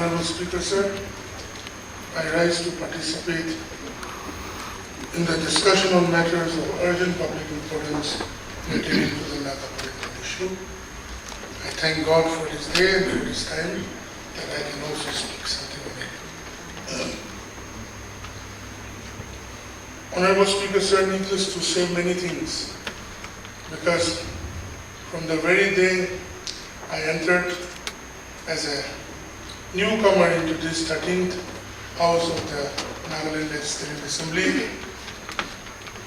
Honorable Speaker, sir, I rise to participate in the discussion on matters of urgent public importance pertaining to the Naga political issue. I thank God for this day and for this time that I can also speak something on it. Honorable Speaker, sir, needless to say many things, because from the very day I entered as a newcomer into this 13th House of the Nagaland Legislative Assembly,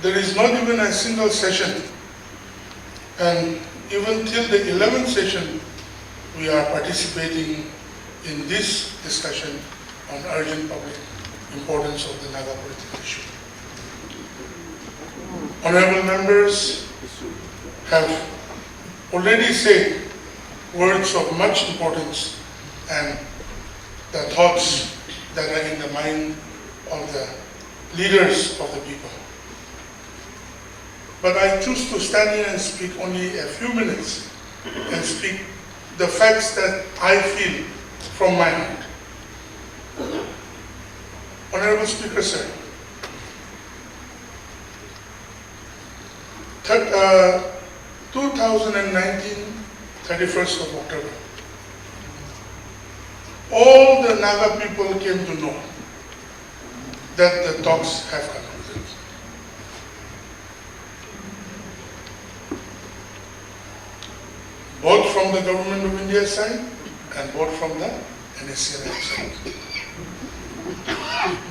there is not even a single session, and even till the 11th session we are participating in this discussion on urgent public importance of the Naga political issue. Honorable members have already said words of much importance and the thoughts that are in the mind of the leaders of the people. But I choose to stand here and speak only a few minutes and speak the facts that I feel from my heart. Honorable Speaker, sir, 2019, 31st of October, all the Naga people came to know that the talks have concluded. Both from the Government of India side and both from the NSCNM side.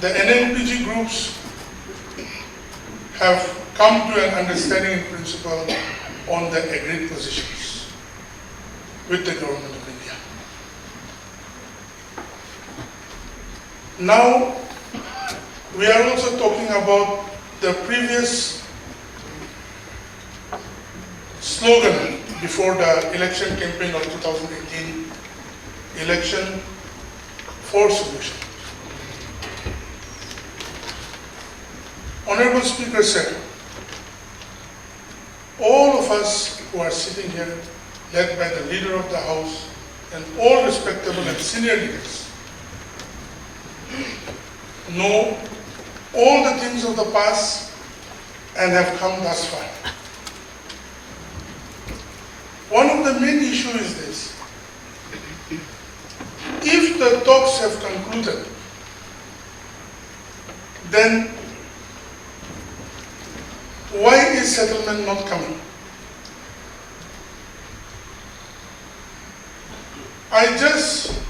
The NLTV groups have come to an understanding in principle on the agreed positions with the Government of India. Now, we are also talking about the previous slogan before the election campaign of 2018, election for solution. Honorable Speaker, sir, all of us who are sitting here, led by the leader of the House and all respectable and senior leaders, know all the things of the past and have come thus far. One of the main issues is this: if the talks have concluded, then why is settlement not coming? I just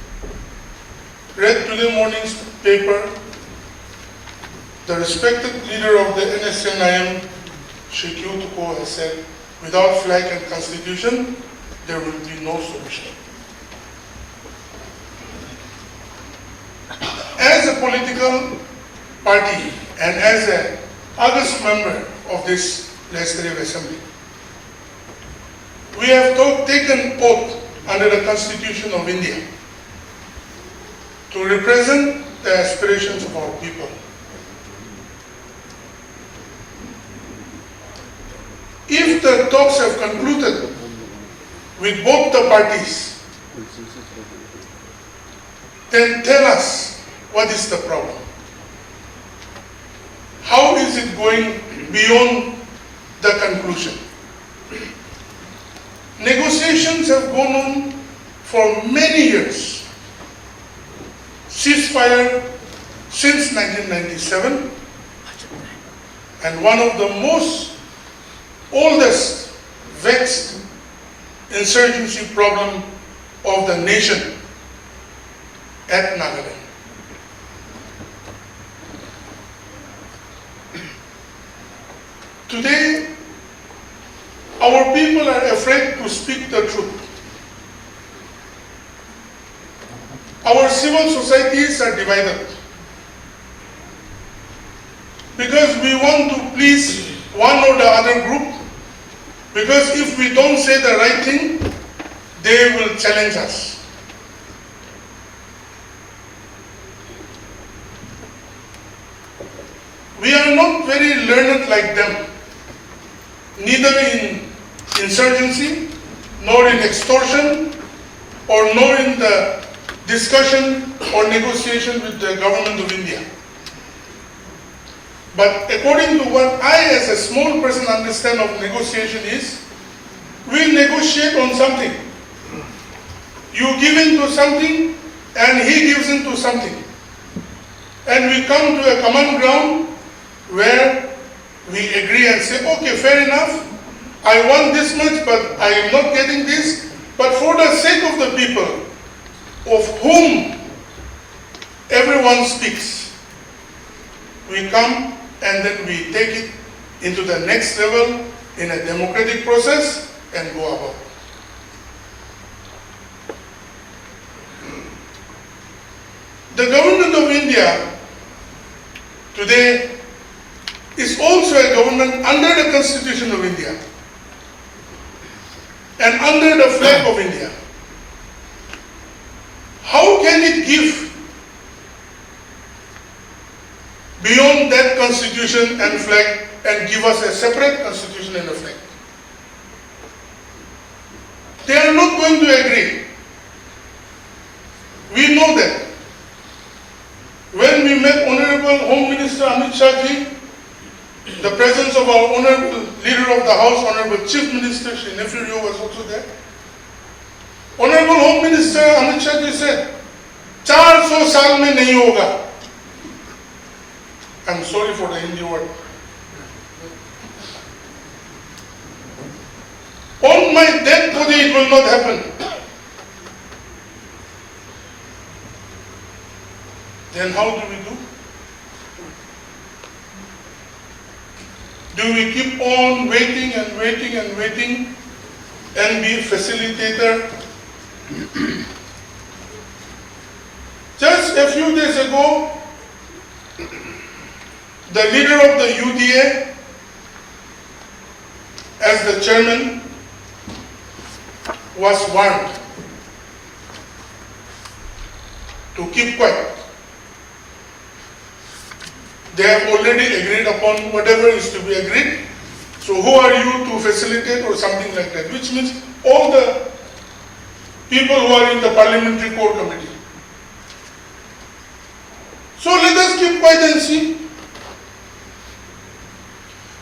read today morning's paper. The respected leader of the NSCNM, Chief Minister has said, without flag and constitution, there will be no solution. As a political party and as an August member of this Legislative Assembly, we have taken oath under the Constitution of India to represent the aspirations of our people. If the talks have concluded with both the parties, then tell us what is the problem. How is it going beyond the conclusion? Negotiations have gone on for many years. Ceasefire since 1997, and one of the most oldest vexed insurgency problem of the nation at Nagaland. Today, our people are afraid to speak the truth. Our civil societies are divided because we want to please one or the other group, because if we don't say the right thing, they will challenge us. We are not very learned like them, neither in insurgency, nor in extortion, or nor in the discussion or negotiation with the government of India. But according to what I as a small person understand of negotiation is, we negotiate on something. You give in to something and he gives in to something. And we come to a common ground where we agree and say, okay, fair enough, I want this much, but I am not getting this. But for the sake of the people of whom everyone speaks, we come and then we take it into the next level in a democratic process and go about. The government of India today is also a government under the Constitution of India and under the flag of India. How can it give beyond that constitution and flag and give us a separate constitution and a flag? They are not going to agree. We know that. When we met Honorable Home Minister Amit Shah ji, the presence of our Honorable Leader of the House, Honorable Chief Minister Neiphiu Rio was also there. Honorable Home Minister Amit Shah ji said, 400 saal mein nahi hoga. I'm sorry for the Hindi word. On my death body it will not happen. Then how do we do? Do we keep on waiting and waiting and waiting and be facilitator? Just a few days ago, the leader of the UDA, as the chairman, was warned to keep quiet. They have already agreed upon whatever is to be agreed. So who are you to facilitate or something like that? Which means all the people who are in the parliamentary core committee. So let us keep quiet and see.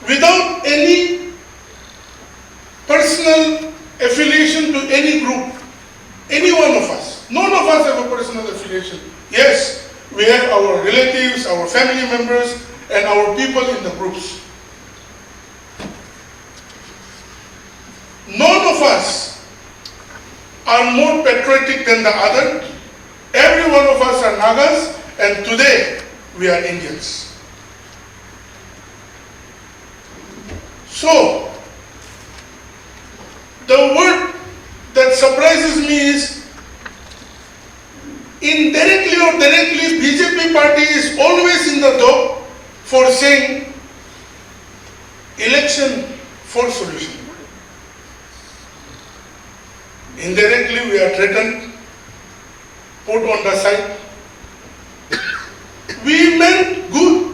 Without any personal affiliation to any group, any one of us, none of us have a personal affiliation. Yes, we have our relatives, our family members, and our people in the groups. None of us are more patriotic than the other. Every one of us are Nagas, and today we are Indians. So, the word that surprises me is, indirectly or directly, BJP party is always in the dock for saying election for solution. Indirectly, we are threatened, put on the side. We meant good.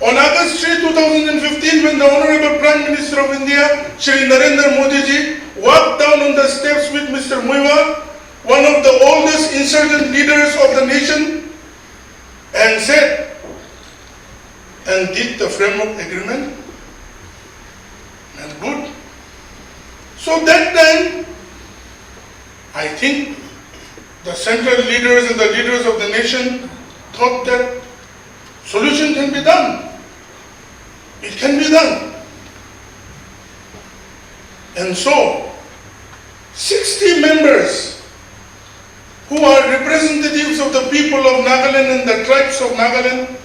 On August 3, 2015, when the Honorable Prime Minister of India, Shri Narendra Modi ji, walked down on the steps with Mr. Muiwa, one of the oldest insurgent leaders of the nation, and said, and did the framework agreement, and good. So that time, I think the central leaders and the leaders of the nation thought that solution can be done. It can be done. And so, 60 members who are representatives of the people of Nagaland and the tribes of Nagaland,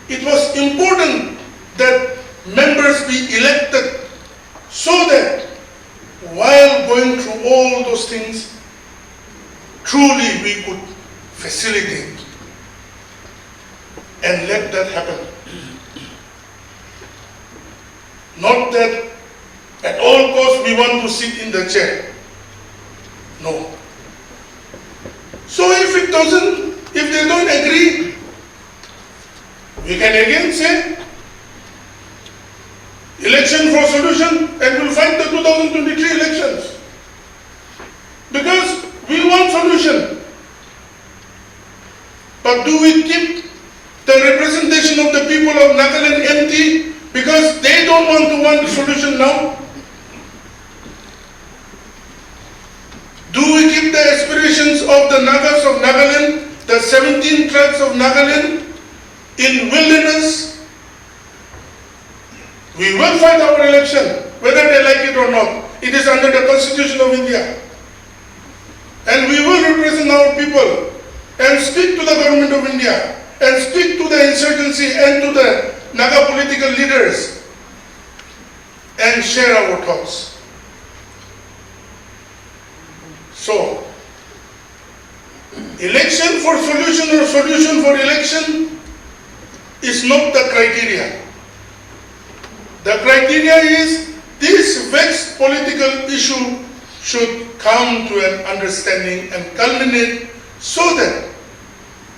it was important that members be elected so that while going through all those things, truly we could facilitate and let that happen. Not that at all costs we want to sit in the chair. No. So if they don't agree, we can again say election for solution and we'll fight the 2023 elections. Because we want solution. solution. But do we keep the representation of the people of Nagaland empty because they don't want the solution now? Do we keep the aspirations of the Nagas of Nagaland, the 17 tribes of Nagaland, in wilderness? We will fight our election, whether they like it or not. It is under the Constitution of India. And we will represent our people and speak to the government of India and speak to the insurgency and to the Naga political leaders and share our thoughts. So, election for solution or solution for election is not the criteria. The criteria is this vexed political issue should come to an understanding and culminate so that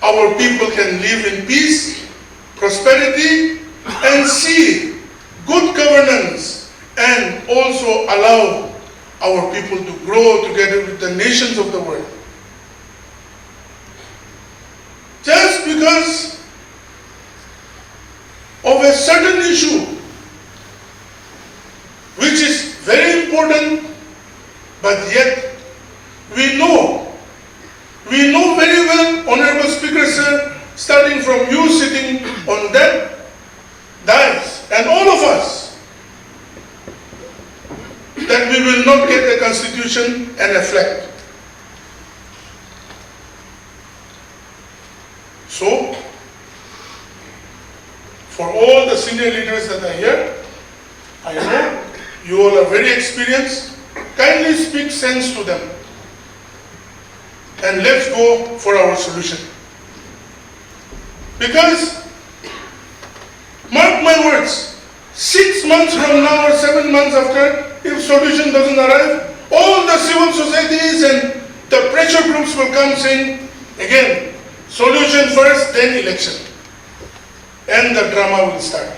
our people can live in peace, prosperity, and see good governance, and also allow our people to grow together with the nations of the world. Just because of a certain issue, which is very important, but yet we know very well, Honorable Speaker Sir, starting from you sitting on that dais, and all of us, that we will not get the Constitution and a flag. So, for all the senior leaders that are here, I know you all are very experienced. Kindly speak sense to them. And let's go for our solution. Because, mark my words, 6 months from now or 7 months after, if solution doesn't arrive, all the civil societies and the pressure groups will come saying, again, solution first, then election. And the drama will start.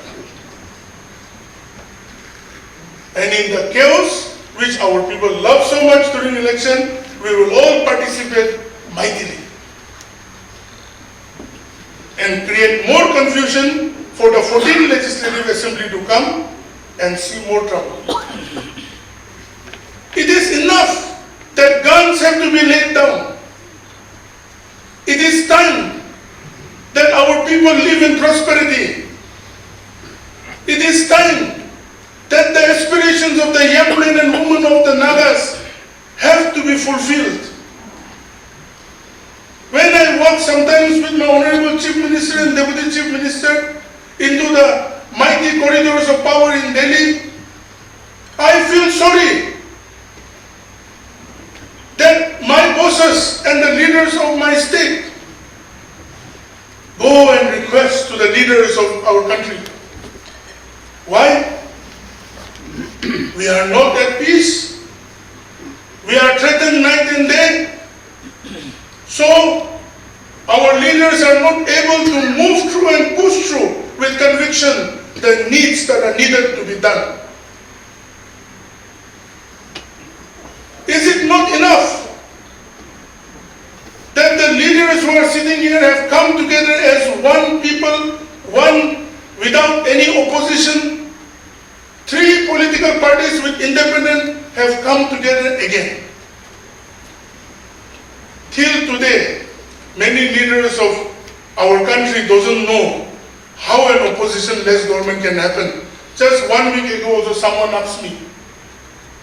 And in the chaos, which our people love so much during election, we will all participate mightily. And create more confusion for the 14th Legislative Assembly to come and see more trouble. It is enough that guns have to be laid down. It is time that our people live in prosperity. It is time that the aspirations of the young men and women of the Nagas have to be fulfilled. When I walk sometimes with my Honorable Chief Minister and Deputy Chief Minister into the mighty corridors of power in Delhi, I feel sorry that my bosses and the leaders of my state go and request to the leaders of our country. Why? We are not at peace. We are threatened night and day. So, our leaders are not able to move through and push through with conviction the needs that are needed to be done. Is it not enough that the leaders who are sitting here have come together as one people, one without any opposition? 3 political parties with independent have come together again. Till today, many leaders of our country doesn't know how an opposition-less government can happen. Just 1 week ago, also someone asked me,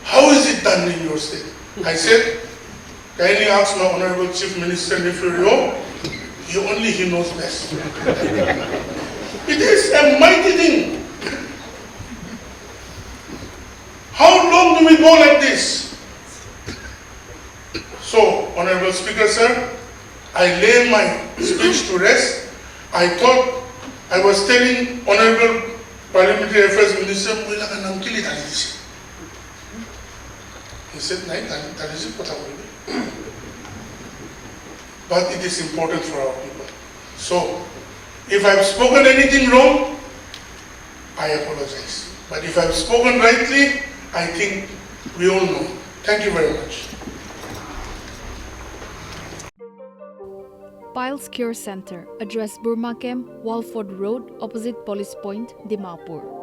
how is it done in your state? I said, kindly ask my Honorable Chief Minister Neiphiu Rio, only he knows best. It is a mighty thing. How long do we go like this? So, Honorable Speaker Sir, I lay my speech to rest. I thought I was telling Honorable Parliamentary Affairs Minister, he said, but it is important for our people. So, if I have spoken anything wrong, I apologize. But if I have spoken rightly, I think we all know. Thank you very much. Piles Cure Center, Address Burma Camp, Walford Road, opposite Police Point, Dimapur.